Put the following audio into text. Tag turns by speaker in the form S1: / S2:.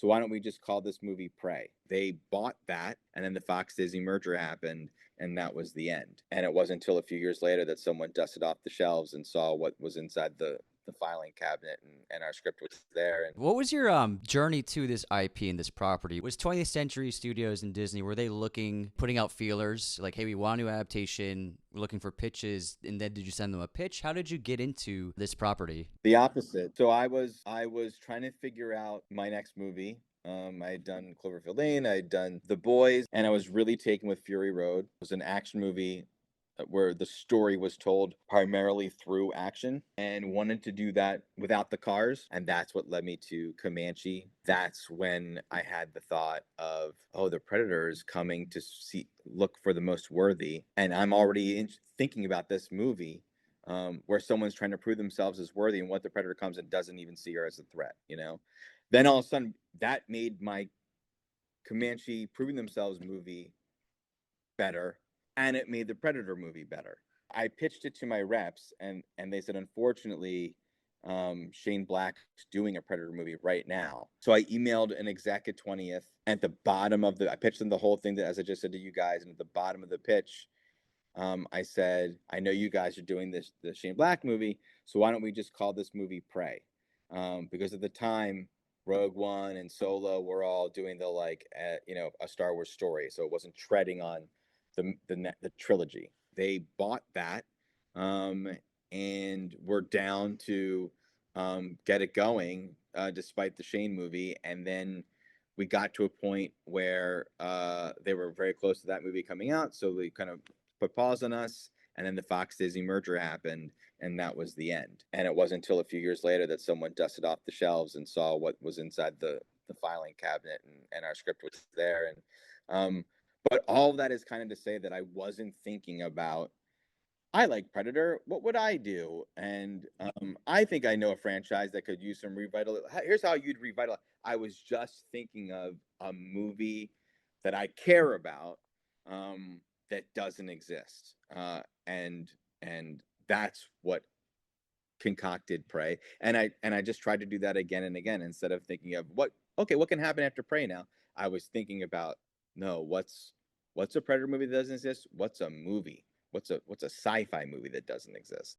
S1: So why don't we just call this movie Prey? They bought that, and then the Fox Disney merger happened, and that was the end. And it wasn't until a few years later that someone dusted off the shelves and saw what was inside the filing cabinet, and our script was there. And
S2: What was your journey to this IP and this property? Was 20th Century Studios and Disney, were they putting out feelers like, hey, we want a new adaptation, we're looking for pitches, and then did you send them a pitch? How did you get into this property?
S1: the opposite. So I was trying to figure out my next movie. I had done Cloverfield Lane, I had done The Boys, and I was really taken with Fury Road. It was an action movie where the story was told primarily through action, and wanted to do that without the cars. And that's what led me to Comanche. That's when I had the thought of, oh, the Predator is coming to look for the most worthy. And I'm already thinking about this movie where someone's trying to prove themselves as worthy, and what the Predator comes and doesn't even see her as a threat, you know? Then all of a sudden, that made my Comanche proving themselves movie better, and it made the Predator movie better. I pitched it to my reps, and they said, unfortunately, Shane Black's doing a Predator movie right now. So I emailed an exec at 20th. At the bottom of I pitched them the whole thing, that, as I just said to you guys, and at the bottom of the pitch, I said, I know you guys are doing the Shane Black movie, so why don't we just call this movie Prey? Because at the time, Rogue One and Solo were all doing the a Star Wars story, so it wasn't treading on the trilogy. They bought that, um, and we're down to get it going, despite the Shane movie, and then we got to a point where they were very close to that movie coming out, so they kind of put pause on us, and then the Fox Disney merger happened, and that was the end. And it wasn't until a few years later that someone dusted off the shelves and saw what was inside the filing cabinet, and our script was there. And but all of that is kind of to say that I wasn't thinking about, I like Predator. What would I do? And I think I know a franchise that could use some revital. Here's how you'd revitalize. I was just thinking of a movie that I care about, that doesn't exist, and that's what concocted Prey. And I just tried to do that again and again, instead of thinking of what can happen after Prey now. I was thinking about, no, what's a Predator movie that doesn't exist? What's a movie? What's a sci-fi movie that doesn't exist?